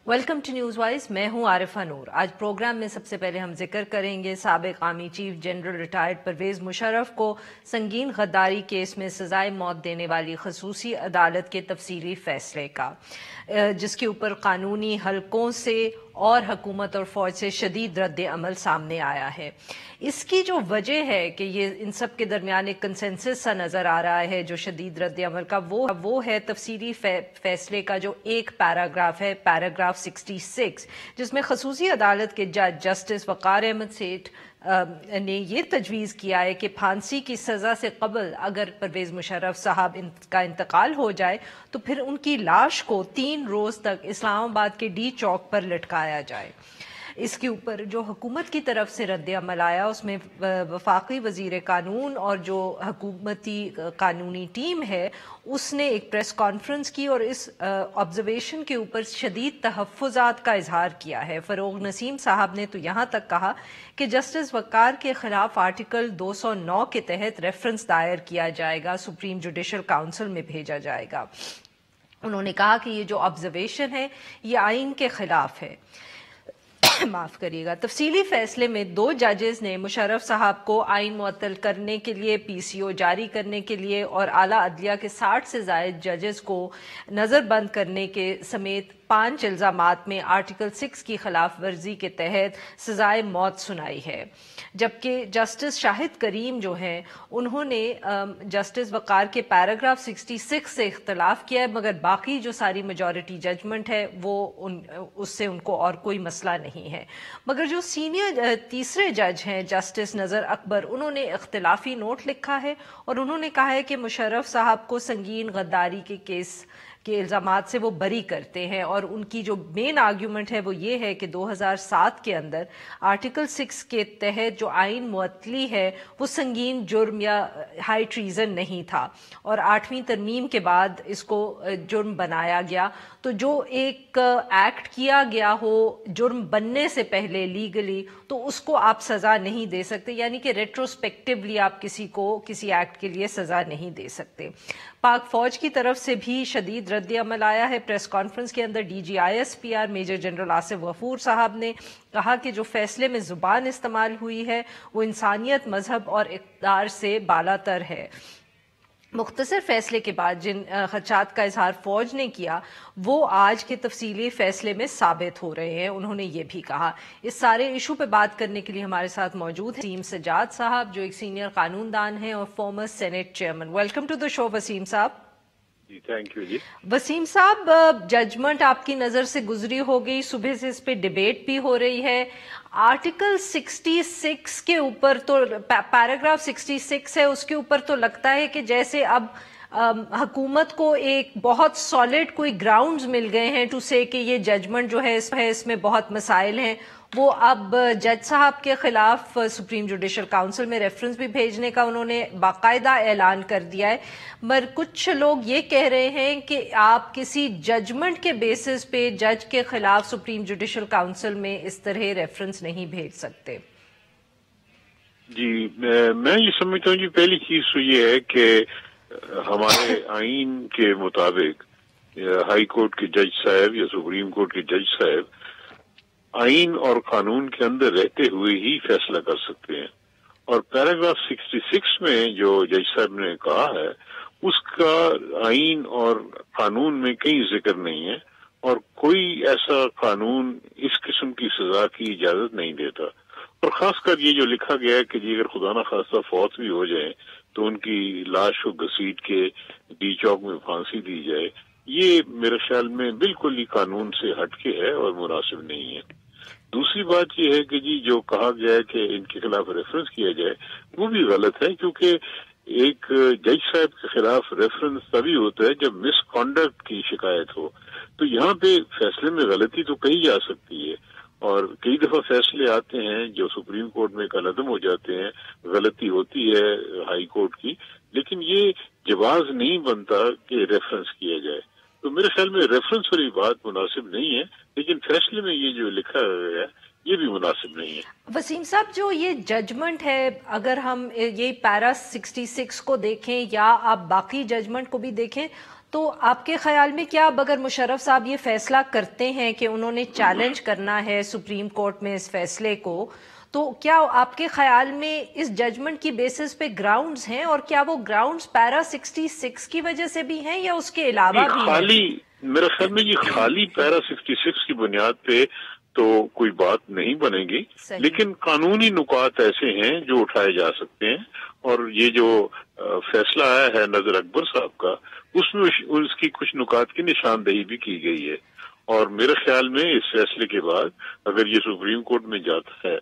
Welcome to news wise. मैं हूं आरिफा नूर। आज प्रोग्राम में सबसे पहले हम जिक्र करेंगे साबिक army chief general retired Pervez Musharraf को संगीन गद्दारी केस में सजाए मौत देने वाली खसूसी अदालत के तफसीली फैसले का, जिसके ऊपर कानूनी हलकों से और हुकूमत और फौज से शदीद रद्द अमल सामने आया है। इसकी जो वजह है कि ये इन सब के दरमियान एक कंसेंसस सा नज़र आ रहा है जो शदीद रद्द अमल का, वो है तफसीली फैसले का जो एक पैराग्राफ है, पैराग्राफ 66, जिसमें खसूसी अदालत के जज जस्टिस वक़ार अहमद सेठ ने ये तजवीज़ किया है कि फांसी की सज़ा से कबल अगर परवेज़ मुशर्रफ साहब का इंतकाल हो जाए तो फिर उनकी लाश को 3 रोज़ तक इस्लामाबाद के डी चौक पर लटकाया जाए। इसके ऊपर जो हुकूमत की तरफ से रद्द अमल आया उसमें वफाकी वज़ीर कानून और जो हुकूमती कानूनी टीम है उसने एक प्रेस कॉन्फ्रेंस की और इस ऑब्जर्वेशन के ऊपर शदीद तहफ़्फ़ुज़ात का इजहार किया है। फ़रोग़ नसीम साहब ने तो यहाँ तक कहा कि जस्टिस वक़ार के ख़िलाफ़ आर्टिकल 209 के तहत रेफरेंस दायर किया जाएगा, सुप्रीम जुडिशल काउंसिल में भेजा जाएगा। उन्होंने कहा कि ये जो ऑब्जर्वेशन है ये आइन के ख़िलाफ़ है। माफ करिएगा। तफसीली फैसले में 2 जजेस ने मुशर्रफ साहब को आइन मुअत्तल करने के लिए, पीसीओ जारी करने के लिए और आला अदलिया के 60 से ज़ायद जजेस को नज़रबंद करने के समेत 5 इल्ज़ामात में आर्टिकल 6 की खिलाफ वर्जी के तहत सजाए मौत सुनाई है। जबकि जस्टिस शाहिद करीम जो हैं उन्होंने जस्टिस वक़ार के पैराग्राफ 66 से इख्तलाफ किया है, मगर बाकी जो सारी मेजॉरिटी जजमेंट है वो उससे उनको और कोई मसला नहीं है। मगर जो सीनियर तीसरे जज हैं जस्टिस नज़र अकबर, उन्होंने इख्तलाफी नोट लिखा है और उन्होंने कहा है कि मुशर्रफ साहब को संगीन गद्दारी के केस के इल्ज़ामात से वो बरी करते हैं और उनकी जो मेन आर्ग्यूमेंट है वो ये है कि 2007 के अंदर आर्टिकल 6 के तहत जो आइन मुअत्तली है वो संगीन जुर्म या हाई ट्रीज़न नहीं था और 8वीं तरमीम के बाद इसको जुर्म बनाया गया। तो जो एक एक्ट किया गया हो जुर्म बनने से पहले लीगली, तो उसको आप सज़ा नहीं दे सकते, यानी कि रेट्रोस्पेक्टिवली आप किसी को किसी एक्ट के लिए सज़ा नहीं दे सकते। पाक फौज की तरफ से भी शदीद रद्द अमल आया है। प्रेस कॉन्फ्रेंस के अंदर DGISPR major general Asif Ghafoor साहब ने कहा कि जो फैसले में ज़ुबान इस्तेमाल हुई है वो इंसानियत, मजहब और इक़्तिदार से बालातर है। मुख्तसर फैसले के बाद जिन खदशात का इजहार फौज ने किया वो आज के तफसीली फैसले में साबित हो रहे हैं। उन्होंने ये भी कहा। इस सारे इशू पे बात करने के लिए हमारे साथ मौजूद हैं वसीम सज्जाद साहब, जो एक सीनियर कानूनदान हैं और former senate chairman. Welcome to the show Waseem साहब। जी थैंक यू जी। वसीम साहब, जजमेंट आपकी नज़र से गुजरी हो गई, सुबह से इस पे डिबेट भी हो रही है। आर्टिकल 66 के ऊपर तो पैराग्राफ 66 है, उसके ऊपर तो लगता है कि जैसे अब हुकूमत को एक बहुत सॉलिड कोई ग्राउंड्स मिल गए हैं टू से कि ये जजमेंट जो है इसमें बहुत मसाइल हैं। वो अब जज साहब के खिलाफ सुप्रीम जुडिशल काउंसिल में रेफरेंस भी भेजने का उन्होंने बाकायदा ऐलान कर दिया है। मगर कुछ लोग ये कह रहे हैं कि आप किसी जजमेंट के बेसिस पे जज के खिलाफ सुप्रीम जुडिशल काउंसिल में इस तरह रेफरेंस नहीं भेज सकते। जी मैं ये समझता हूँ जी, पहली चीज तो ये है कि हमारे आइन के मुताबिक हाई कोर्ट के जज साहब या सुप्रीम कोर्ट के जज साहब आइन और कानून के अंदर रहते हुए ही फैसला कर सकते हैं। और पैराग्राफ 66 में जो जज साहब ने कहा है उसका आइन और कानून में कहीं जिक्र नहीं है और कोई ऐसा कानून इस किस्म की सजा की इजाजत नहीं देता। और खासकर ये जो लिखा गया है कि जी अगर खुदा ना खास्ता फौत भी हो जाए तो उनकी लाश को घसीट के डी चौक में फांसी दी जाए, ये मेरे ख्याल में बिल्कुल ही कानून से हटके है और मुनासिब नहीं है। दूसरी बात यह है कि जी जो कहा गया है कि इनके खिलाफ रेफरेंस किया जाए वो भी गलत है, क्योंकि एक जज साहब के खिलाफ रेफरेंस तभी होता है जब मिसकॉन्डक्ट की शिकायत हो। तो यहाँ पे फैसले में गलती तो कही जा सकती है और कई दफा फैसले आते हैं जो सुप्रीम कोर्ट में कलअदम हो जाते हैं, गलती होती है हाई कोर्ट की, लेकिन ये जवाज नहीं बनता कि रेफरेंस किया जाए। तो मेरे ख्याल में रेफरेंस वाली बात मुनासिब नहीं है, लेकिन फैसले में ये जो लिखा गया है ये भी मुनासिब नहीं है। वसीम साहब, जो ये जजमेंट है, अगर हम ये पैरा 66 को देखें या आप बाकी जजमेंट को भी देखें تو آپ کے خیال میں کیا اب اگر مشرف صاحب یہ فیصلہ کرتے ہیں کہ انہوں نے چیلنج کرنا ہے سپریم کورٹ میں اس فیصلے کو، تو کیا آپ کے خیال میں اس ججمنٹ کی بیسس پہ گراؤنڈز ہیں، اور کیا وہ گراؤنڈز پیرا 66 کی وجہ سے بھی ہیں یا اس کے علاوہ بھی ہیں؟ میرے خیال میں یہ خالی پیرا 66 کی بنیاد پہ تو کوئی بات نہیں بنے گی، لیکن قانونی نکات ایسے ہیں جو اٹھائے جا سکتے ہیں، اور یہ جو فیصلہ آیا ہے نذر اکبر صاحب کا، اس میں اس کی کچھ نکات کی نشاندہی بھی کی گئی ہے، اور میرے خیال میں اس فیصلے کے بعد اگر یہ سپریم کورٹ میں جاتا ہے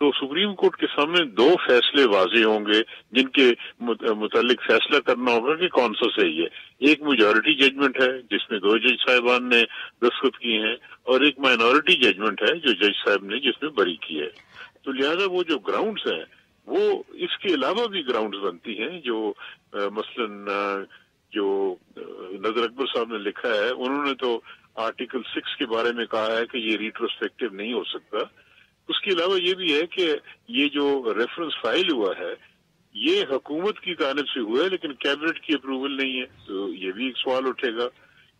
تو سپریم کورٹ کے سامنے دو فیصلے واضح ہوں گے جن کے متعلق فیصلہ کرنا ہوگا کہ کون سا صحیح ہے۔ ایک میجورٹی ججمنٹ ہے جس میں 2 جج صاحبان نے دستخط کیے ہیں، اور ایک مائنورٹی ججمنٹ ہے جو جج صاحب نے جس میں بری کی ہے۔ تو لہذا وہ جو گراؤنڈز ہیں وہ اس کے علاوہ بھی گراؤنڈز بنتی ہیں، جو مثلاً جو نذر اکبر صاحب نے لکھا ہے، انہوں نے تو آرٹیکل 6 کے بارے میں کہا ہے کہ یہ ریٹروسپیکٹو نہیں ہو سکتا۔ اس کے علاوہ یہ بھی ہے کہ یہ جو ریفرنس فائل ہوا ہے یہ حکومت کی جانب سے ہوا ہے لیکن کیبنٹ کی اپروول نہیں ہے، تو یہ بھی ایک سوال اٹھے گا۔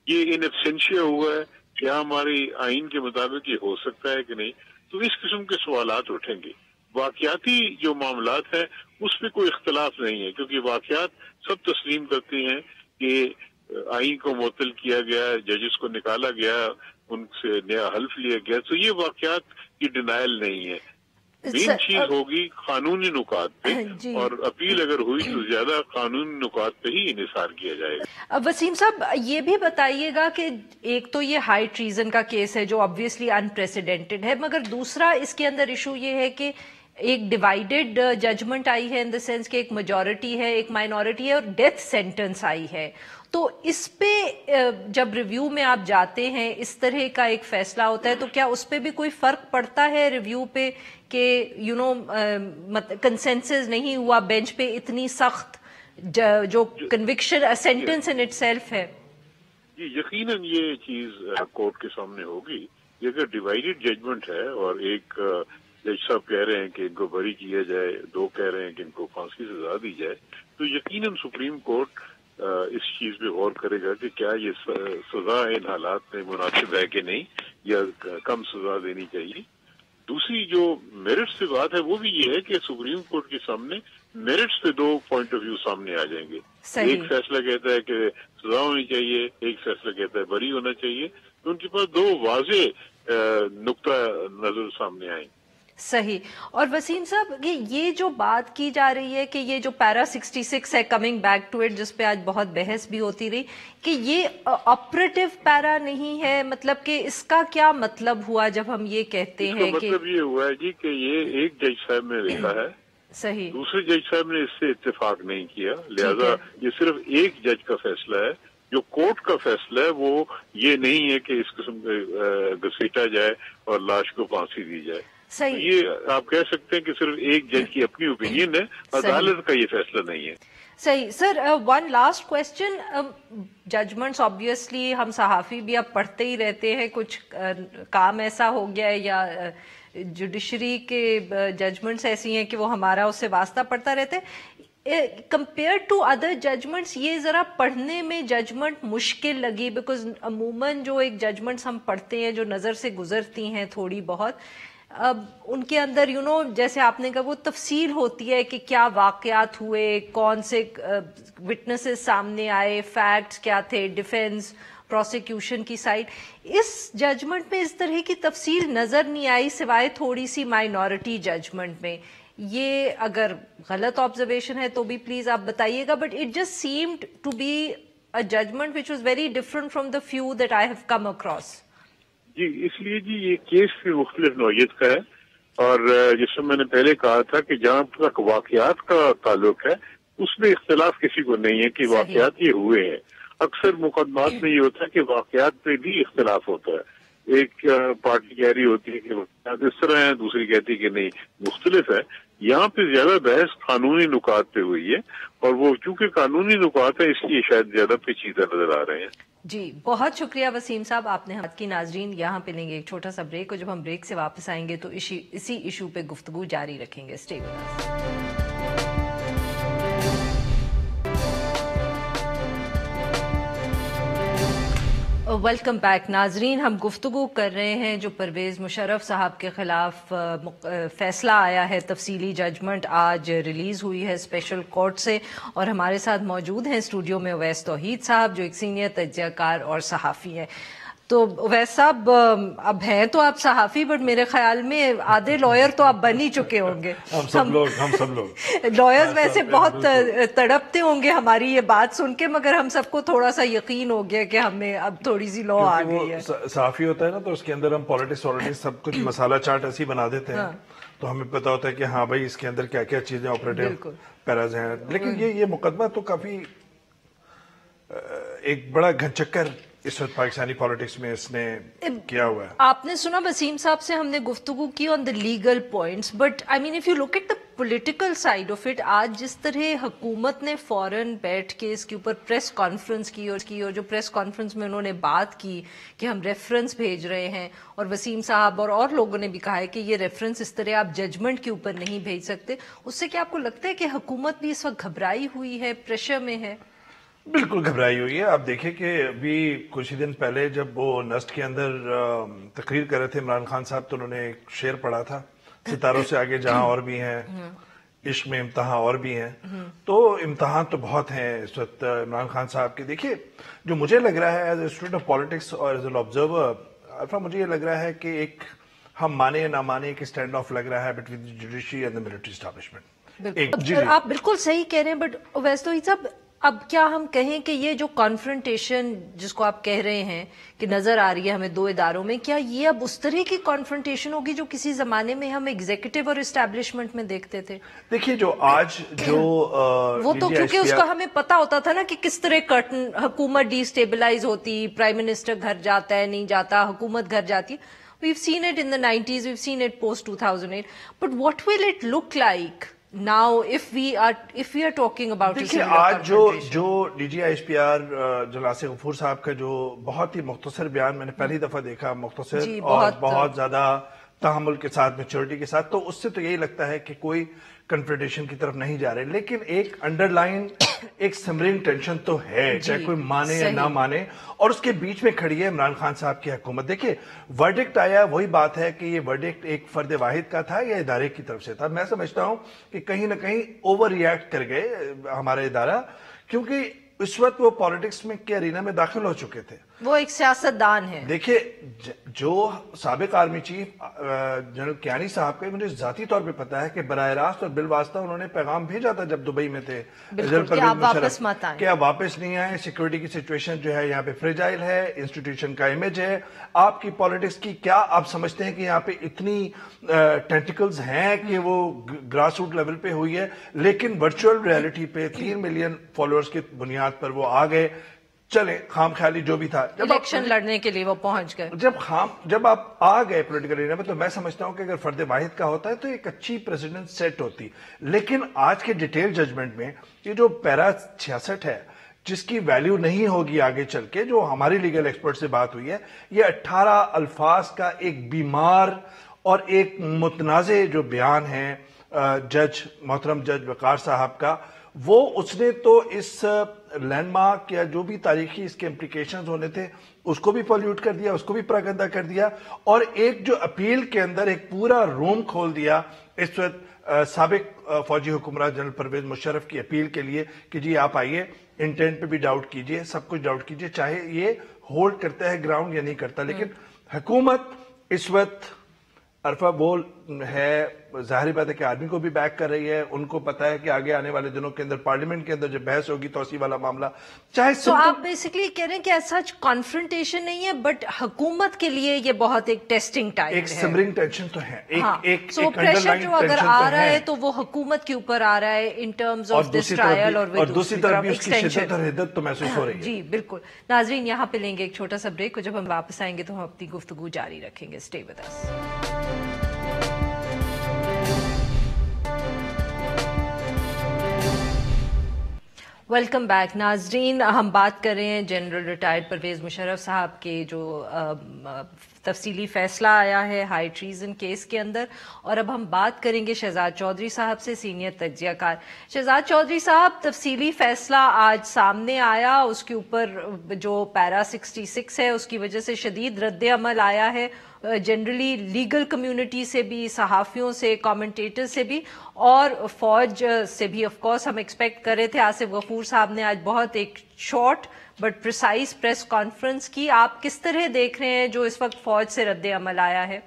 یہ ان ایبسینشیا ہوا ہے، کیا ہماری آئین کے مطابق یہ ہو سکتا ہے کہ نہیں؟ تو اس قسم کے سوالات اٹھیں گے۔ واقعاتی جو معاملات ہیں اس پہ کوئی اختلاف نہیں ہے، کیونکہ واقعات سب تسلیم کرتے ہیں کہ آئین کو معطل کیا گیا، ججز کو نکالا گیا، ان سے نیا حلف لیا گیا، تو یہ واقعات کی ڈینائل نہیں ہے۔ مین چیز ہوگی قانونی نکات پہ، اور اپیل اگر ہوئی تو زیادہ قانونی نکات پہ ہی انحصار کیا جائے گا۔ وسیم صاحب یہ بھی بتائیے گا کہ ایک تو یہ ہائی ٹریزن کا کیس ہے جو آبویسلی انپریسیڈنٹڈ ہے، مگر دوسرا اس کے اندر ایشو یہ ہے کہ ایک ڈیوائیڈڈ ججمنٹ آئی ہے، ان دا سینس کہ ایک میجورٹی ہے ایک مائنورٹی ہے، اور ڈیتھ سینٹنس آئی ہے۔ تو اس پہ جب ریویو میں آپ جاتے ہیں اس طرح کا ایک فیصلہ ہوتا ہے تو کیا اس پہ بھی کوئی فرق پڑتا ہے ریویو پہ کہ کنسنسس نہیں ہوا بینچ پہ اتنی سخت جو conviction sentence in it self ہے؟ جی یقیناً یہ چیز کورٹ کے سامنے ہوگی۔ یہ اگر ڈیوائیڈڈ ججمنٹ ہے اور ایک جج صاحب کہہ رہے ہیں کہ ان کو بری کیا جائے، 2 کہہ رہے ہیں کہ ان کو پھانسی کی سزا دی جائے، تو یقیناً سپریم کورٹ اس چیز پہ غور کرے گا کہ کیا یہ سزا ان حالات میں مناسب ہے کہ نہیں، یا کم سزا دینی چاہیے۔ دوسری جو میرٹس سے بات ہے وہ بھی یہ ہے کہ سپریم کورٹ کے سامنے میرٹس پہ 2 پوائنٹ آف ویو سامنے آ جائیں گے۔ ایک فیصلہ کہتا ہے کہ سزا ہونی چاہیے، ایک فیصلہ کہتا ہے بری ہونا چاہیے، تو ان کے پاس 2 واضح نقطہ نظر سامنے آئیں۔ صحیح۔ اور وسیم صاحب یہ جو بات کی جا رہی ہے کہ یہ جو پیرا 66 ہے، کمنگ بیک ٹو اٹ، جس پہ آج بہت بحث بھی ہوتی رہی، کہ یہ آپریٹو پیرا نہیں ہے، مطلب کہ اس کا کیا مطلب ہوا جب ہم یہ کہتے ہیں کہ مطلب یہ ہوا ہے جی کہ یہ ایک جج صاحب نے لکھا ہے، صحیح، دوسرے جج صاحب نے اس سے اتفاق نہیں کیا، لہذا یہ صرف ایک جج کا فیصلہ ہے۔ جو کورٹ کا فیصلہ ہے وہ یہ نہیں ہے کہ اس قسم گھسیٹا جائے اور لاش کو پھانسی دی جائے۔ یہ آپ کہہ سکتے ہیں کہ صرف ایک جج کی اپنی اوپینین ہے، عدالت کا یہ فیصلہ نہیں ہے۔ صحیح sir, one last question, judgments obviously ہم صحافی بھی اب پڑھتے ہی رہتے ہیں، کچھ کام ایسا ہو گیا ہے یا جوڈیشری کے ججمنٹس ایسی ہیں کہ وہ ہمارا اس سے واسطہ پڑتا رہتا ہے۔ کمپیئر ٹو ادر ججمنٹس یہ ذرا پڑھنے میں ججمنٹ مشکل لگی، بیکاز عموماً جو ایک ججمنٹس ہم پڑھتے ہیں جو نظر سے گزرتی ہیں تھوڑی بہت، اب ان کے اندر جیسے آپ نے کہا وہ تفصیل ہوتی ہے کہ کیا واقعات ہوئے، کون سے وٹنسز سامنے آئے، فیکٹس کیا تھے، ڈیفینس پروسیکیوشن کی سائڈ۔ اس ججمنٹ میں اس طرح کی تفصیل نظر نہیں آئی سوائے تھوڑی سی مائنورٹی ججمنٹ میں۔ یہ اگر غلط آبزرویشن ہے تو بھی پلیز آپ بتائیے گا، but it just seemed to be a judgment which was very different from the few that I have come across. جی اس لیے جی یہ کیس بھی مختلف نوعیت کا ہے، اور جس میں نے پہلے کہا تھا کہ جہاں تک واقعات کا تعلق ہے اس میں اختلاف کسی کو نہیں ہے کہ واقعات یہ ہوئے ہیں۔ اکثر مقدمات میں یہ ہوتا ہے کہ واقعات پہ بھی اختلاف ہوتا ہے، ایک پارٹی کہہ رہی ہوتی ہے کہ واقعات اس طرح ہیں، دوسری کہتی ہے کہ نہیں مختلف ہے۔ یہاں پہ زیادہ بحث قانونی نکات پہ ہوئی ہے، اور وہ چونکہ قانونی نکات ہیں اس لیے شاید زیادہ پیچیدہ نظر آ رہے ہیں۔ جی بہت شکریہ وسیم صاحب، آپ نے ہاتھ کی ناظرین یہاں پہ لیں گے ایک چھوٹا سا بریک، اور جب ہم بریک سے واپس آئیں گے تو اسی ایشو پہ گفتگو جاری رکھیں گے۔ Stay with us. Welcome back ناظرین. ہم گفتگو کر رہے ہیں جو پرویز مشرف صاحب کے خلاف فیصلہ آیا ہے, تفصیلی ججمنٹ آج ریلیز ہوئی ہے اسپیشل کورٹ سے, اور ہمارے ساتھ موجود ہیں اسٹوڈیو میں اویس توحید صاحب جو ایک سینئر تجزیہ کار اور صحافی ہیں. تو اویس صاحب, اب ہیں تو آپ صحافی, بٹ میرے خیال میں آدھے لائر تو آپ بن ہی چکے ہوں گے. ہم سب لوگ لائرز ویسے بہت تڑپتے ہوں گے ہماری یہ بات سن کے, مگر ہم سب کو تھوڑا سا یقین ہو گیا کہ ہمیں اب تھوڑی سی لا آ گئی ہے. صحافی ہوتا ہے نا, تو اس کے اندر ہم پالیٹکس سب کچھ مسالہ چاٹ ایسی بنا دیتے ہیں, تو ہمیں پتا ہوتا ہے کہ ہاں بھائی اس کے اندر کیا کیا چیزیں آپریٹو پیراز ہیں. لیکن یہ مقدمہ تو کافی ایک بڑا گھن چکر اس وقت پاکستانی پالیٹکس میں اس نے کیا ہوا ہے. آپ نے سنا وسیم صاحب سے ہم نے گفتگو کی on the legal points, but I mean if you look at the political side of it, آج جس طرح حکومت نے فوراً بیٹھ کے اس کے اوپر پریس کانفرنس کی, اور جو پریس کانفرنس میں انہوں نے بات کی کہ ہم ریفرنس بھیج رہے ہیں, اور وسیم صاحب اور لوگوں نے بھی کہا ہے کہ یہ ریفرنس اس طرح آپ ججمنٹ کے اوپر نہیں بھیج سکتے, اس سے کیا آپ کو لگتا ہے کہ حکومت بھی اس وقت گھبرائی ہوئی ہے, پریشر میں ہے؟ بالکل گھبرائی ہوئی ہے. آپ دیکھیں کہ ابھی کچھ ہی دن پہلے جب وہ نسٹ کے اندر تقریر کر رہے تھے عمران خان صاحب, تو انہوں نے ایک شعر پڑھا تھا, ستاروں سے آگے جہاں اور بھی ہیں, عشق میں امتحان اور بھی ہیں. تو امتحان تو بہت ہیں اس وقت عمران خان صاحب کے. دیکھیے جو مجھے لگ رہا ہے as a student of politics اور ایز این آبزرور, عرفہ مجھے یہ لگ رہا ہے کہ ایک ہم مانے نہ مانے کہ اسٹینڈ آف لگ رہا ہے between the judiciary and the military establishment. آپ بالکل صحیح کہہ رہے ہیں, بٹ اویس توحید صاحب اب کیا ہم کہیں کہ یہ جو کانفرنٹیشن جس کو آپ کہہ رہے ہیں کہ نظر آ رہی ہے ہمیں دو اداروں میں, کیا یہ اب اس طرح کی کانفرنٹیشن ہوگی جو کسی زمانے میں ہم ایگزیکٹو اور اسٹیبلشمنٹ میں دیکھتے تھے؟ دیکھیے جو آج جو وہ تو کیونکہ اس کا ہمیں پتا ہوتا تھا نا کہ کس طرح کرٹن حکومت ڈی اسٹیبلائز ہوتی, پرائم منسٹر گھر جاتا ہے نہیں جاتا, حکومت گھر جاتی. We've seen it in the 90s, we've seen it post 2008, but what will it look like now if we are talking about a similar confrontation? جو D G I S P R جناب غفور صاحب کا جو بہت ہی مختصر بیان میں نے پہلی دفعہ دیکھا, مختصر اور بہت زیادہ تحمل کے ساتھ, میچورٹی کے ساتھ, تو اس سے تو یہی لگتا ہے کہ کوئی کنفرنٹیشن کی طرف نہیں جا رہے. لیکن ایک انڈر لائن ایک سمرنگ ٹینشن تو ہے, چاہے کوئی مانے یا نہ مانے, اور اس کے بیچ میں کھڑی ہے عمران خان صاحب کی حکومت. دیکھیے ورڈکٹ آیا, وہی بات ہے کہ یہ ورڈکٹ ایک فرد واحد کا تھا یا ادارے کی طرف سے تھا. میں سمجھتا ہوں کہ کہیں نہ کہیں اوور ریئیکٹ کر گئے ہمارا ادارہ, کیونکہ اس وقت وہ پالیٹکس میں کے ارینا میں داخل ہو چکے تھے. وہ ایک سیاستدان ہے. دیکھیے جو سابق آرمی چیف جنرل کیانی صاحب کا مجھے ذاتی طور پہ پتا ہے کہ براہ راست اور بالواسطہ انہوں نے پیغام بھیجا تھا جب دبئی میں تھے کہ آپ واپس مت آئیں, کہ آپ واپس نہیں آئیں, سیکورٹی کی سچویشن جو ہے یہاں پہ فریجائل ہے, انسٹیٹیوشن کا امیج ہے, آپ کی پالیٹکس کی کیا آپ سمجھتے ہیں کہ یہاں پہ اتنی ٹینٹیکلز ہیں کہ وہ گراس روٹ لیول پہ ہوئی ہے. لیکن ورچوئل ریالٹی پہ 3 ملین فالوورز کی بنیاد پر وہ آ گئے. چلے خام خیالی جو بھی تھا, الیکشن لڑنے کے لیے وہ پہنچ گئے. جب آپ آ گئے پولیٹیکل ایریا میں, تو میں سمجھتا ہوں کہ اگر فرد واحد کا ہوتا ہے تو ایک اچھی پریزیڈنٹ سیٹ ہوتی. لیکن آج کے ڈیٹیل ججمنٹ میں یہ جو پیرا 66 ہے جس کی ویلیو نہیں ہوگی آگے چل کے, جو ہماری لیگل ایکسپرٹ سے بات ہوئی ہے, یہ 18 الفاظ کا ایک بیمار اور ایک متنازع جو بیان ہے محترم جج وقار صاحب کا, وہ اس نے تو اس لینڈ مارک یا جو بھی تاریخی اس کے امپلیکیشنز ہونے تھے اس کو بھی پولیوٹ کر دیا, اس کو بھی پراگندہ کر دیا, اور ایک جو اپیل کے اندر ایک پورا روم کھول دیا اس وقت سابق فوجی حکمراں جنرل پرویز مشرف کی اپیل کے لیے کہ جی آپ آئیے, انٹینٹ پہ بھی ڈاؤٹ کیجئے, سب کچھ ڈاؤٹ کیجئے, چاہے یہ ہولڈ کرتا ہے گراؤنڈ یا نہیں کرتا. لیکن حکومت اس وقت عرفہ بول ہے, ظاہری بات ہے کہ آرمی کو بھی بیک کر رہی ہے, ان کو پتا ہے کہ آگے آنے والے دنوں کے اندر پارلیمنٹ کے اندر جب بحث ہوگی توسیع والا معاملہ, چاہے تو آپ بیسیکلی کہہ رہے ہیں کہ ایسا کانفرنٹیشن نہیں ہے, بٹ حکومت کے لیے یہ بہت ایک ٹیسٹنگ ٹائم ہے, ایک سمرنگ ٹینشن تو ہے, سو پریشر جو اگر آ رہا ہے تو وہ حکومت کے اوپر آ رہا ہے in terms of this trial, اور دوسری طرف اس کی شدت اور حدت تو محسوس ہو رہی ہے. جی بالکل. ناظرین یہاں پہ لیں گے ایک چھوٹا سا بریک, اور جب ہم واپس آئیں گے تو ہم اپنی گفتگو جاری رکھیں گے. Stay with us. Welcome back ناظرین. ہم بات کر رہے ہیں جنرل ریٹائرڈ پرویز مشرف صاحب کے جو तफसीली फैसला आया है हाई ट्रीजन केस के अंदर। और अब हम बात करेंगे शहजाद चौधरी साहब से, सीनियर तज्जियाकार। शहजाद चौधरी साहब, तफसीली फैसला आज सामने आया, उसके ऊपर जो पैरा 66 है उसकी वजह से शदीद रद्द अमल आया है, जनरली लीगल कम्युनिटी से भी, सहाफ़ियों से, कमेंटेटर से भी, और फौज से भी। ऑफ कोर्स हम एक्सपेक्ट कर रहे थे, आसिफ गफूर साहब ने आज बहुत एक short but precise press conference की। आप किस तरह देख रहे हैं जो इस वक्त फौज से रद्द अमल आया है?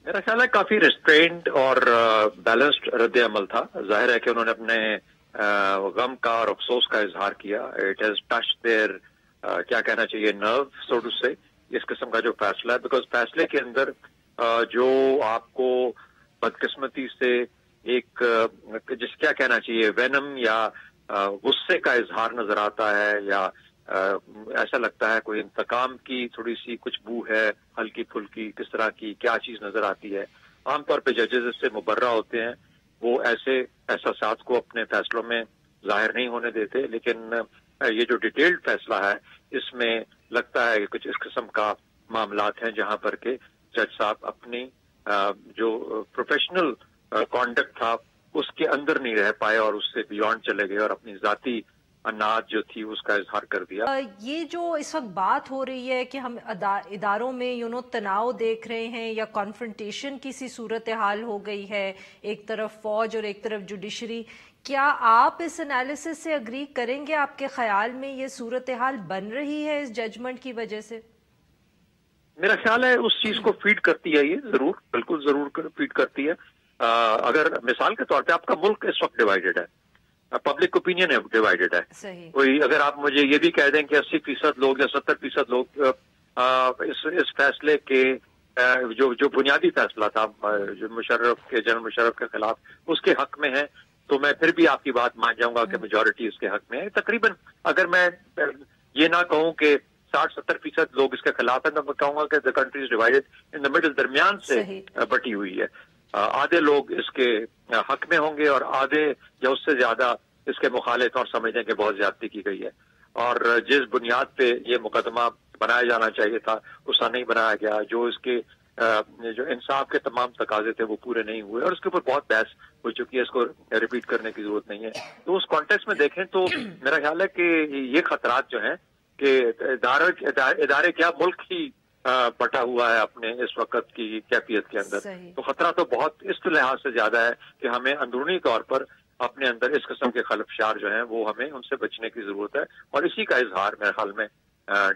मेरा ख्याल है काफी रिस्ट्रेंड और बैलेंस्ड रद्द अमल था। जाहिर है कि उन्होंने अपने गम का और अफसोस का इजहार किया। इट हैज टच्ड देयर क्या कहना चाहिए नर्व, सो टू से, इस किस्म का जो फैसला है, बिकॉज फैसले के अंदर जो आपको बदकिस्मती से एक जिस क्या कहना चाहिए वेनम या गुस्से का इजहार नजर आता है, या ऐसा लगता है कोई इंतकाम की थोड़ी सी कुछ बू है, हल्की फुल्की, किस तरह की क्या चीज नजर आती है। आमतौर पे जजेस इससे मुबर्रा होते हैं, वो ऐसे एहसासात को अपने फैसलों में जाहिर नहीं होने देते। लेकिन ये जो डिटेल्ड फैसला है, इसमें लगता है कि कुछ इस किस्म का मामलात हैं जहां पर के जज साहब अपनी जो प्रोफेशनल कॉन्डक्ट था उसके अंदर नहीं रह पाए और उससे बियॉन्ड चले गए और अपनी जाती अनाज जो थी उसका इजहार कर दिया। ये जो इस वक्त बात हो रही है कि हम इदारों में तनाव देख रहे हैं या कॉन्फ्रंटेशन की सी सूरत हाल हो गई है, एक तरफ फौज और एक तरफ जुडिशरी, क्या आप इस एनालिसिस से अग्री करेंगे? आपके ख्याल में ये सूरत हाल बन रही है इस जजमेंट की वजह से? मेरा ख्याल है उस चीज को फीड करती है, ये जरूर, बिल्कुल जरूर फीड करती है। अगर मिसाल के तौर पे आपका मुल्क इस वक्त डिवाइडेड है, पब्लिक ओपिनियन है डिवाइडेड है। कोई अगर आप मुझे ये भी कह दें कि 80% लोग या 70% लोग इस फैसले के जो बुनियादी फैसला था जो जनरल मुशर्रफ के खिलाफ, उसके हक में है, तो मैं फिर भी आपकी बात मान जाऊंगा कि मेजॉरिटी इसके हक में है। तकरीबन अगर मैं ये ना कहूं कि 60-70% लोग इसके खिलाफ है, तो मैं कहूंगा कि the country is divided in the middle, दरमियान से बटी हुई है। आधे लोग इसके हक में होंगे और आधे या उससे ज्यादा इसके मुखालिफ और समझने के बहुत ज्यादती की गई है। और जिस बुनियाद पे ये मुकदमा बनाया जाना चाहिए था उसका नहीं बनाया गया, जो इसके जो इंसाफ के तमाम तकाजे थे वो पूरे नहीं हुए, और इसके ऊपर बहुत बहस हो चुकी है, इसको रिपीट करने की जरूरत नहीं है। तो उस कॉन्टेक्स्ट में देखें तो मेरा ख्याल है कि ये खतरात जो हैं कि इदारे क्या मुल्क ही बटा हुआ है अपने इस वक्त की कैफियत के अंदर, तो खतरा तो बहुत इस लिहाज से ज्यादा है कि हमें अंदरूनी तौर पर अपने अंदर इस किस्म के खलफशार जो हैं वो हमें उनसे बचने की जरूरत है, और इसी का इजहार मेरे ख्याल में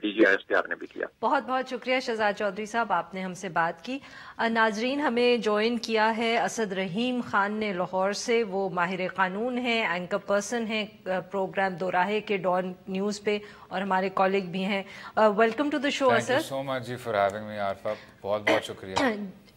DGISPR ने भी किया। बहुत बहुत शुक्रिया शहजाद चौधरी साहब, आपने हमसे बात की। नाजरीन, हमें ज्वाइन किया है असद रहीम खान ने लाहौर से। वो माहिर कानून हैं, एंकर पर्सन हैं प्रोग्राम दोराहे के डॉन न्यूज़ पे, और हमारे कॉलीग भी हैं। Welcome to the show Asad. Thank you so much जी फॉर हैविंग मी आरफा, बहुत बहुत शुक्रिया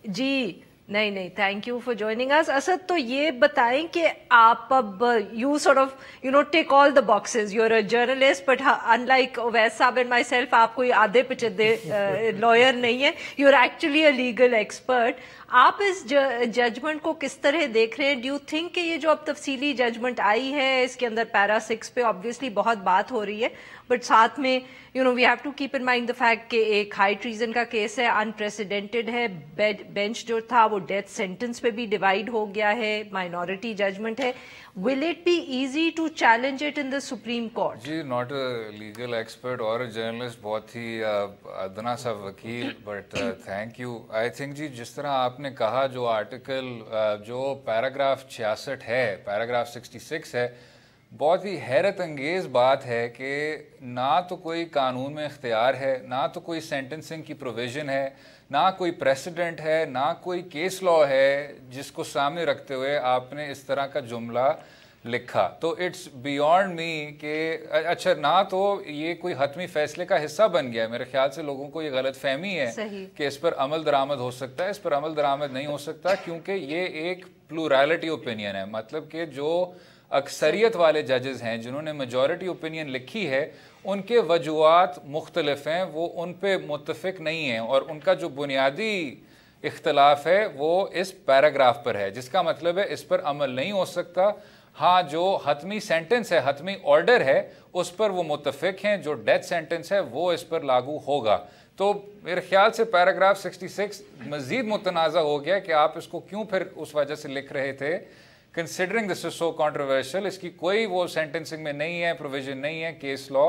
जी। नहीं, thank you for joining us. Asad, तो ये बताएं कि आप अब you sort of take all the boxes, you are a journalist, but unlike Owais साहब एंड माई सेल्फ, आप कोई आधे पिछदे लॉयर नहीं है, you are actually a legal expert. आप इस जजमेंट को किस तरह देख रहे हैं? डू यू थिंक कि ये जो अब तफसीली जजमेंट आई है, इसके अंदर पैरा 6 पे ऑब्वियसली बहुत बात हो रही है, बट साथ में we have to keep in mind the fact कि एक हाई ट्रीजन का केस है, अनप्रेसिडेंटेड है, बेंच जो था वो डेथ सेंटेंस पे भी डिवाइड हो गया है, माइनॉरिटी जजमेंट है। Will it be easy to challenge it in the Supreme Court? जी, नॉट अ लीगल एक्सपर्ट और जर्नलिस्ट, बहुत ही अदना सा वकील, but thank you. I think जी, जिस तरह आपने कहा, जो आर्टिकल जो पैराग्राफ 66 है, पैराग्राफ 66 है, बहुत ही हैरत अंगेज़ बात है कि ना तो कोई कानून में इख्तियार है, ना तो कोई सेंटेंसिंग की प्रोविज़न है, ना कोई प्रेसिडेंट है, ना कोई केस लॉ है जिसको सामने रखते हुए आपने इस तरह का जुमला लिखा। तो इट्स बियॉन्ड मी कि अच्छा, ना तो ये कोई हतमी फैसले का हिस्सा बन गया है। मेरे ख्याल से लोगों को ये गलत फहमी है कि इस पर अमल दरामद हो सकता है, इस पर अमल दरामद नहीं हो सकता, क्योंकि ये एक प्लूरैलिटी ओपिनियन है। मतलब कि जो अक्सरियत वाले जजेस हैं जिन्होंने मेजॉरिटी ओपिनियन लिखी है, उनके वजूहात मुख्तलिफ हैं, वो उन पे मुत्तफिक नहीं हैं, और उनका जो बुनियादी इख्तलाफ है वो इस पैराग्राफ पर है, जिसका मतलब है इस पर अमल नहीं हो सकता। ہاں جو حتمی سینٹنس ہے, حتمی آرڈر ہے, اس پر وہ متفق ہیں, جو ڈیتھ سینٹنس ہے وہ اس پر لاگو ہوگا. تو میرے خیال سے پیراگراف 66 مزید متنازع ہو گیا کہ آپ اس کو کیوں پھر اس وجہ سے لکھ رہے تھے, considering this is so controversial. اس کی کوئی وہ سینٹنسنگ میں نہیں ہے, پروویژن نہیں ہے, کیس لا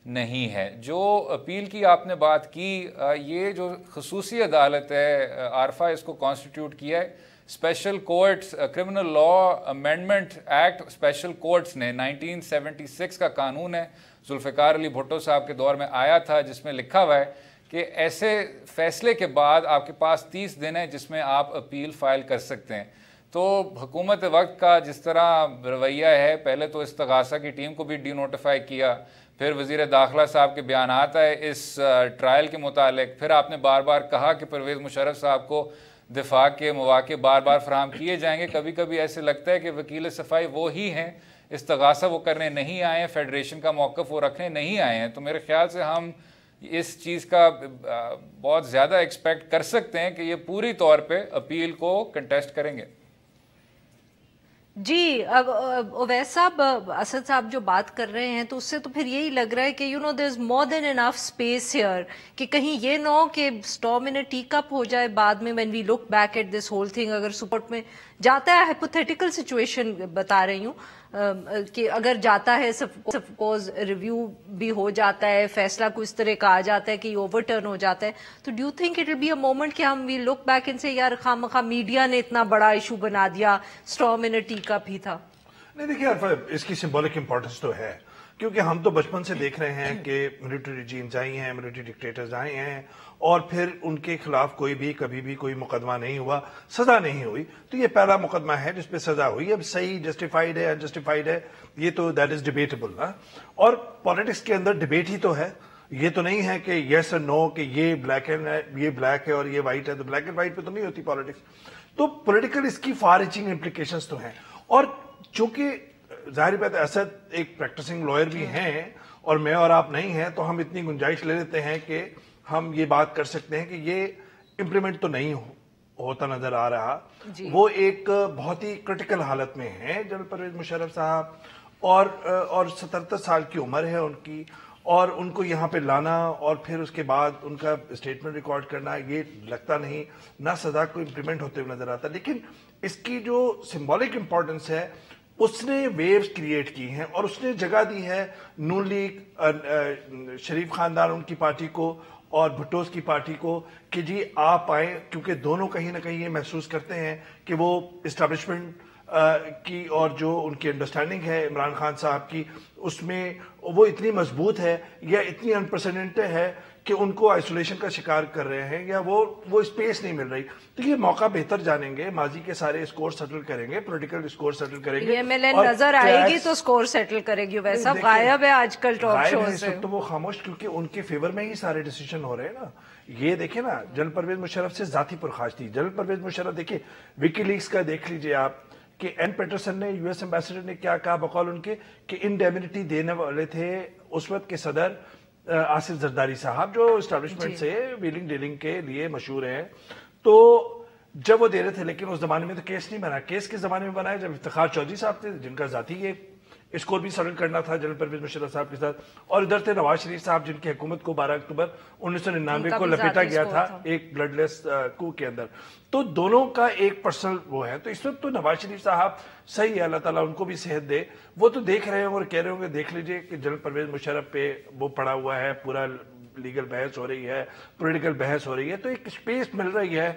نہیں ہے. جو اپیل کی آپ نے بات کی, یہ جو خصوصی عدالت ہے عارفہ, اس کو کانسٹیٹیوٹ کیا ہے special courts, criminal law amendment act special courts نے 1976 کا قانون ہے, ذوالفقار علی بھٹو صاحب کے دور میں آیا تھا, جس میں لکھا ہوا ہے کہ ایسے فیصلے کے بعد آپ کے پاس 30 دن ہے جس میں آپ اپیل فائل کر سکتے ہیں. تو حکومت وقت کا جس طرح رویہ ہے, پہلے تو استغاثہ کی ٹیم کو بھی ڈی نوٹیفائی کیا, پھر وزیر داخلہ صاحب کے بیانات آئے اس ٹرائل کے متعلق, پھر آپ نے بار بار کہا کہ پرویز مشرف صاحب کو دفاع کے مواقع بار بار فراہم کیے جائیں گے. کبھی کبھی ایسے لگتا ہے کہ وکیل صفائی وہ ہی ہیں, استغاثہ وہ کرنے نہیں آئے ہیں, فیڈریشن کا موقف وہ رکھنے نہیں آئے ہیں. تو میرے خیال سے ہم اس چیز کا بہت زیادہ ایکسپیکٹ کر سکتے ہیں کہ یہ پوری طور پہ اپیل کو کنٹیسٹ کریں گے. جی اویس صاحب, اسد صاحب جو بات کر رہے ہیں تو اس سے تو پھر یہی لگ رہا ہے کہ دیر از مور دین انف اسپیس ہیئر, کہ کہیں یہ نہ ہو کہ storm in a tea cup ہو جائے بعد میں, when we look back at this whole thing. اگر سپورٹ میں جاتا ہے, ہائپوتھیٹیکل سچویشن بتا رہی ہوں کہ اگر جاتا ہے, سپوز ریویو بھی ہو جاتا ہے, فیصلہ کو اس طرح کہا جاتا ہے کہ یہ اوور ٹرن ہو جاتا ہے, تو do you think it will be a moment کہ ہم وی لک بیک ان سے یار خواہ میڈیا نے اتنا بڑا ایشو بنا دیا, storm in a tea cup ہی تھا؟ نہیں دیکھیے اس کی سمبولک امپورٹنس تو ہے, کیونکہ ہم تو بچپن سے دیکھ رہے ہیں کہ ملٹری ریجیمز آئی ہیں, ملٹری ڈکٹیٹرز آئے ہیں, اور پھر ان کے خلاف کوئی بھی کبھی بھی کوئی مقدمہ نہیں ہوا, سزا نہیں ہوئی. تو یہ پہلا مقدمہ ہے جس پہ سزا ہوئی. اب صحیح جسٹیفائڈ ہے انجسٹیفائڈ ہے, یہ تو دیٹ از ڈیبیٹیبل نا. اور پالیٹکس کے اندر ڈیبیٹ ہی تو ہے, یہ تو نہیں ہے کہ یس اور نو, کہ یہ بلیک اینڈ یہ بلیک ہے اور یہ وائٹ ہے. تو بلیک اینڈ وائٹ پہ تو نہیں ہوتی پالیٹکس. تو پولیٹیکل اس کی فار ریچنگ امپلیکیشنز تو ہیں. اور چونکہ ظاہر بات ہے اسد ایک پریکٹسنگ لائر بھی ہیں اور میں اور آپ نہیں ہیں, تو ہم اتنی گنجائش لے لیتے ہیں کہ ہم یہ بات کر سکتے ہیں کہ یہ امپلیمنٹ تو نہیں ہوتا نظر آ رہا. وہ ایک بہت ہی کرٹیکل حالت میں ہیں جنرل پرویز مشرف صاحب, اور 77 سال کی عمر ہے ان کی, اور ان کو یہاں پہ لانا اور پھر اس کے بعد ان کا اسٹیٹمنٹ ریکارڈ کرنا, یہ لگتا نہیں نہ سزا کو امپلیمنٹ ہوتے ہوئے نظر آتا. لیکن اس کی جو سمبولک امپورٹنس ہے, اس نے ویوز کریٹ کی ہیں اور اس نے جگہ دی ہے نون لیگ, شریف خاندان ان کی پارٹی کو اور بھٹوز کی پارٹی کو, کہ جی آپ آئیں, کیونکہ دونوں کہیں نہ کہیں یہ محسوس کرتے ہیں کہ وہ اسٹیبلشمنٹ کی اور جو ان کی انڈرسٹینڈنگ ہے عمران خان صاحب کی, اس میں وہ اتنی مضبوط ہے یا اتنی انپریسیڈنٹڈ ہے کہ ان کو آئسولیشن کا شکار کر رہے ہیں, یا وہ اسپیس نہیں مل رہی. تو یہ موقع بہتر جانیں گے, ماضی کے سارے اسکور سیٹل کریں گے, پولیٹیکل اسکور سیٹل کریں گے. ایم ایل این نظر آئے گی تو اسکور سیٹل کرے گی. ویسا غائب ہے آج کل ٹاک شو سے, تو وہ خاموش, کیونکہ ان کے فیور میں ہی سارے ڈیسیشن ہو رہے ہیں نا. یہ دیکھیں نا, جنرل پرویز مشرف سے ذاتی پرخاش تھی. جنرل پرویز مشرف دیکھیں, وکی لیکس کا دیکھ لیجئے آپ, کہ این پیٹرسن نے یو ایس ایمبیسڈر نے کیا کہا بقول ان کے, کہ انڈیمنیٹی دینے والے تھے اس وقت کے صدر آصف زرداری صاحب, جو اسٹیبلشمنٹ سے ویلنگ ڈیلنگ کے لیے مشہور ہیں. تو جب وہ دے رہے تھے, لیکن اس زمانے میں تو کیس نہیں بنا. کیس کے زمانے میں بنا ہے جب افتخار چودھری صاحب تھے, جن کا ذاتی یہ اسکور بھی سیٹل کرنا تھا جنرل پرویز مشرف صاحب کے ساتھ, اور ادھر تھے نواز شریف صاحب, جن کی حکومت کو 12 اکتوبر 1999 کو لپیٹا گیا تھا ایک بلڈ لیس کو کے اندر. تو دونوں کا ایک پرسنل وہ ہے. تو اس وقت تو نواز شریف صاحب صحیح ہے, اللہ تعالیٰ ان کو بھی صحت دے, وہ تو دیکھ رہے ہوں اور کہہ رہے ہوں گے دیکھ لیجئے کہ جنرل پرویز مشرف پہ وہ پڑا ہوا ہے, پورا لیگل بحث ہو رہی ہے, پولیٹیکل بحث ہو رہی ہے. تو ایک اسپیس مل رہی ہے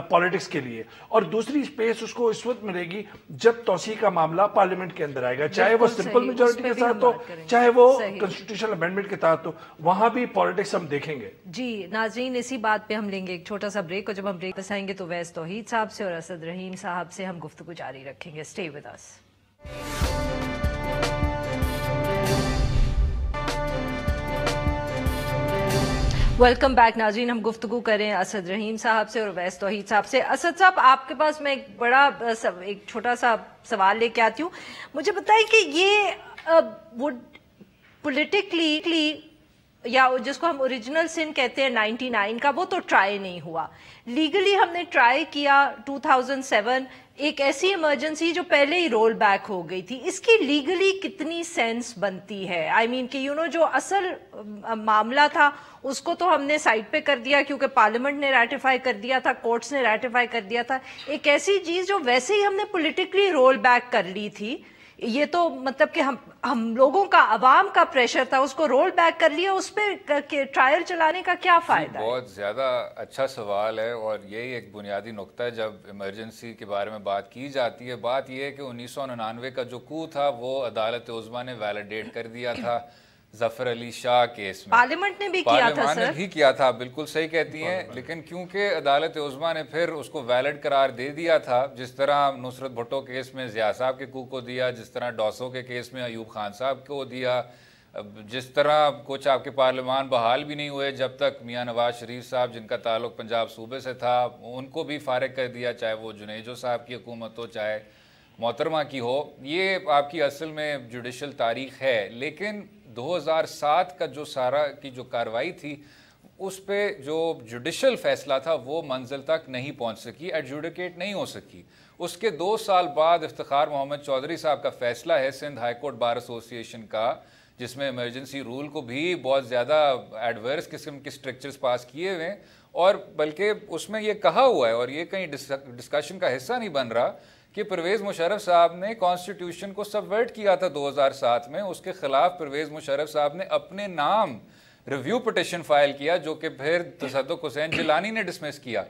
پالیٹکس کے لیے, اور دوسری اسپیس اس کو اس وقت ملے گی جب توسیع کا معاملہ پارلیمنٹ کے اندر آئے گا, چاہے وہ سمپل میجورٹی کے ساتھ ہو, چاہے وہ کنسٹیٹیوشنل امینڈمنٹ کے تحت ہو, وہاں بھی پالیٹکس ہم دیکھیں گے. جی ناظرین, اسی بات پہ ہم لیں گے ایک چھوٹا سا بریک, اور جب ہم بریک پہ آئیں گے تو اویس توحید صاحب سے اور اسد رحیم صاحب سے ہم گفتگو جاری رکھیں گے. Stay with us. Welcome back ناظرین, ہم گفتگو کریں اسد رحیم صاحب سے اور اویس توحید صاحب سے. اسد صاحب, آپ کے پاس میں ایک چھوٹا سا سوال لے کے آتی ہوں. مجھے بتائیں کہ یہ پولیٹیکلی या जिसको हम ओरिजिनल सिन कहते हैं 99 का, वो तो ट्राई नहीं हुआ। लीगली हमने ट्राई किया 2007, एक ऐसी इमरजेंसी जो पहले ही रोल बैक हो गई थी, इसकी लीगली कितनी सेंस बनती है? आई मीन कि जो असल मामला था उसको तो हमने साइड पे कर दिया क्योंकि पार्लियामेंट ने रैटिफाई कर दिया था, कोर्ट्स ने रैटिफाई कर दिया था। एक ऐसी चीज जो वैसे ही हमने पॉलिटिकली रोल बैक कर ली थी, ये तो मतलब कि हम लोगों का, अवाम का प्रेशर था, उसको रोल बैक कर लिया, उस पर ट्रायल चलाने का क्या फायदा है? बहुत ज़्यादा अच्छा सवाल है और यही एक बुनियादी नुक्ता है जब इमरजेंसी के बारे में बात की जाती है। बात यह है कि 1999 का जो कू था वो अदालत उज़्मा ने वैलिडेट कर दिया था जफर अली शाह केस में। पार्लियामेंट ने भी किया था सर। पार्लियामेंट ने भी किया था, बिल्कुल सही कहती हैं, लेकिन क्योंकि अदालत उज़्मा ने फिर उसको वैलिड करार दे दिया था, जिस तरह नुसरत भुट्टो केस में ज़िया साहब के कू को दिया, जिस तरह डॉसो के केस में अयूब खान साहब को दिया, जिस तरह कुछ आपके पार्लियामान बहाल भी नहीं हुए जब तक मियाँ नवाज शरीफ साहब जिनका ताल्लुक पंजाब सूबे से था उनको भी फारिग कर दिया, चाहे वो जुनेजो साहब की हुकूमत हो चाहे मोहतरमा की हो। ये आपकी असल में जुडिशल तारीख है, लेकिन 2007 का जो सारा की जो कार्रवाई थी उस पे जो जुडिशल फैसला था वो मंजिल तक नहीं पहुंच सकी, एडजुडिकेट नहीं हो सकी। उसके 2 साल बाद इफ्तिखार मोहम्मद चौधरी साहब का फैसला है Sindh high court bar association का, जिसमें इमरजेंसी रूल को भी बहुत ज़्यादा एडवर्स किस्म के स्ट्रक्चर्स पास किए हुए, और बल्कि उसमें ये कहा हुआ है और ये कहीं डिस्कशन का हिस्सा नहीं बन रहा कि परवेज़ मुशर्रफ साहब ने कॉन्स्टिट्यूशन को सबवर्ट किया था 2007 में। उसके खिलाफ परवेज़ मुशर्रफ साहब ने अपने नाम रिव्यू पिटिशन फाइल किया, जो कि फिर तसद्दुक हुसैन जिलानी ने डिसमिस किया।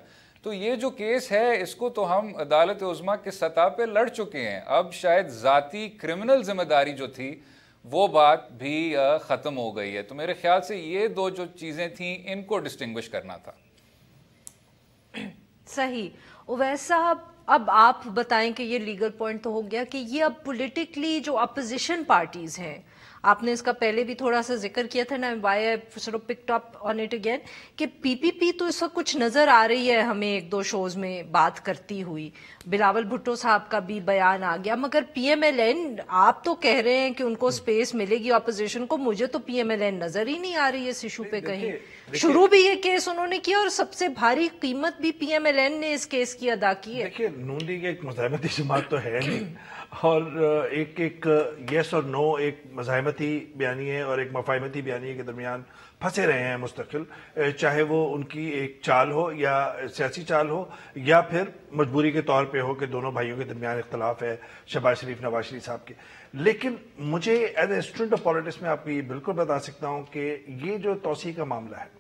तो ये जो केस है इसको तो हम अदालत उज़्मा के सतह पे लड़ चुके हैं। अब शायद ज़ाती क्रिमिनल जिम्मेदारी जो थी वो बात भी ख़त्म हो गई है। तो मेरे ख्याल से ये दो जो चीज़ें थी इनको डिस्टिंग्विश करना था। सही। उवैस साहब, अब आप बताएं कि ये लीगल पॉइंट तो हो गया कि ये अब पॉलिटिकली जो अपोजिशन पार्टीज हैं, आपने इसका पहले भी थोड़ा सा जिक्र किया था ना, why I sort of picked up on it again, कि पीपीपी तो इस वक्त कुछ नजर आ रही है हमें 1-2 शोज में बात करती हुई। बिलावल भुट्टो साहब का भी बयान आ गया, मगर पीएमएलएन, आप तो कह रहे हैं कि उनको स्पेस मिलेगी अपोजिशन को, मुझे तो पीएमएलएन नजर ही नहीं आ रही है इस इशू पे कहीं। शुरू भी ये केस उन्होंने किया और सबसे भारी कीमत भी पीएमएलएन ने इस केस की अदा की है। देखिए, नून लीग एक मज़ाहमती जमात तो है नहीं, और एक यस और नो, एक मज़ाहमती बयानिए और एक मफाहमती बयानिए के दरमियान फंसे रहे हैं मुस्तकिल, चाहे वो उनकी एक चाल हो या सियासी चाल हो या फिर मजबूरी के तौर पे हो कि दोनों भाइयों के दरमियान इख्तलाफ है, शहबाज शरीफ नवाज शरीफ साहब के। लेकिन मुझे as a student of politics में आपको ये बिल्कुल बता सकता हूं कि ये जो तौसीह का मामला है,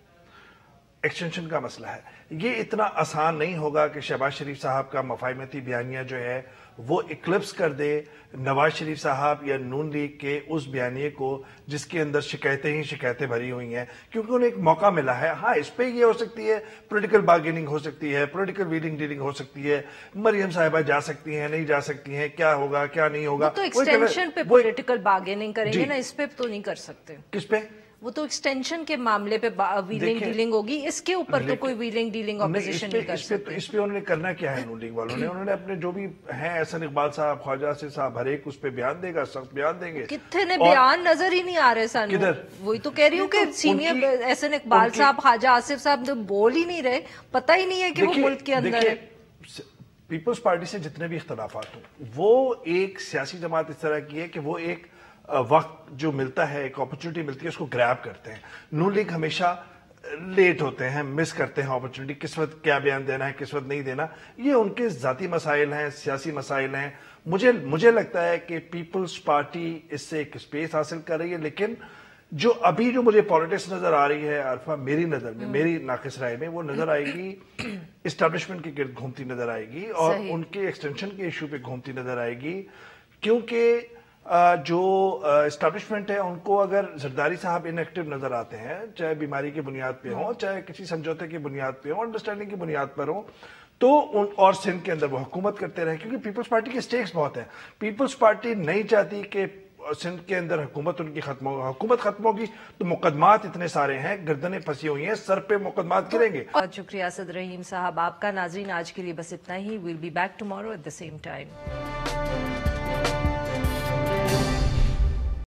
एक्सटेंशन का मसला है, ये इतना आसान नहीं होगा कि शहबाज शरीफ साहब का मफाहमती बयानिया जो है वो इक्लिप्स कर दे नवाज शरीफ साहब या नून लीग के उस बयानिए को जिसके अंदर शिकायतें ही शिकायतें भरी हुई हैं, क्योंकि उन्हें एक मौका मिला है। हाँ, इस पे ये हो सकती है, पॉलिटिकल बार्गेनिंग हो सकती है, पॉलिटिकल व्हीलिंग डीलिंग हो सकती है, मरियम साहिबा जा सकती हैं, नहीं जा सकती हैं, क्या होगा क्या नहीं होगा। तो एक्सटेंशन पे पॉलिटिकल बार्गेनिंग करेंगे ना, इस पे तो नहीं कर सकते। किस पे? वो तो एक्सटेंशन के मामले पे व्हीलिंग डीलिंग होगी, इसके ऊपर तो कोई व्हीलिंग डीलिंग ऑपोजिशन नहीं कर सकते। इस पे उन्होंने करना क्या है नून लीग वालों ने? उन्होंने अपने जो भी हैं, एहसन इकबाल साहब, ख्वाजा आसिफ साहब, हर एक उस पे बयान देगा, सख्त बयान देंगे। कितने बयान नजर ही नहीं आ रहे सन। किधर? वही तो कह रही हूँ कि सीनियर एहसन इकबाल साहब, ख्वाजा आसिफ साहब तो बोल ही नहीं रहे, पता ही नहीं है कि वो मुल्क के अंदर है। पीपल्स पार्टी से जितने भी इख्तलाफात हों, वो एक सियासी जमात इस तरह की है कि वो एक वक्त जो मिलता है, एक अपॉर्चुनिटी मिलती है, उसको ग्रैब करते हैं। नून लीग हमेशा लेट होते हैं, मिस करते हैं अपॉर्चुनिटी, किस वक्त क्या बयान देना है, किस वक्त नहीं देना। ये उनके जाती मसाइल हैं, सियासी मसाइल हैं। मुझे लगता है कि पीपल्स पार्टी इससे एक स्पेस हासिल कर रही है, लेकिन जो अभी जो मुझे पॉलिटिक्स नजर आ रही है अरफा, मेरी नजर में, मेरी नाकिस राय में, वो नजर आएगी इस्टेब्लिशमेंट के गिर्द घूमती नजर आएगी और उनके एक्सटेंशन के इशू पे घूमती नजर आएगी। क्योंकि जो एस्टैब्लिशमेंट है उनको अगर जरदारी साहब इनएक्टिव नजर आते हैं, चाहे बीमारी की बुनियाद पे हो, चाहे किसी समझौते की बुनियाद पे हो, अंडरस्टैंडिंग की बुनियाद पर हो, तो और सिंध के अंदर वो हुकूमत करते रहे, क्योंकि पीपल्स पार्टी के स्टेक्स बहुत हैं। पीपल्स पार्टी नहीं चाहती कि सिंध के अंदर हुकूमत उनकी खत्म होगी। हुकूमत खत्म होगी तो मुकदमात इतने सारे हैं, गर्दनें फंसी हुई हैं, सर पे मुकदमात गिरेंगे। बहुत शुक्रिया असद रहीम साहब आपका। नाज़रीन, आज के लिए बस इतना ही। Will be back tomorrow at the same time.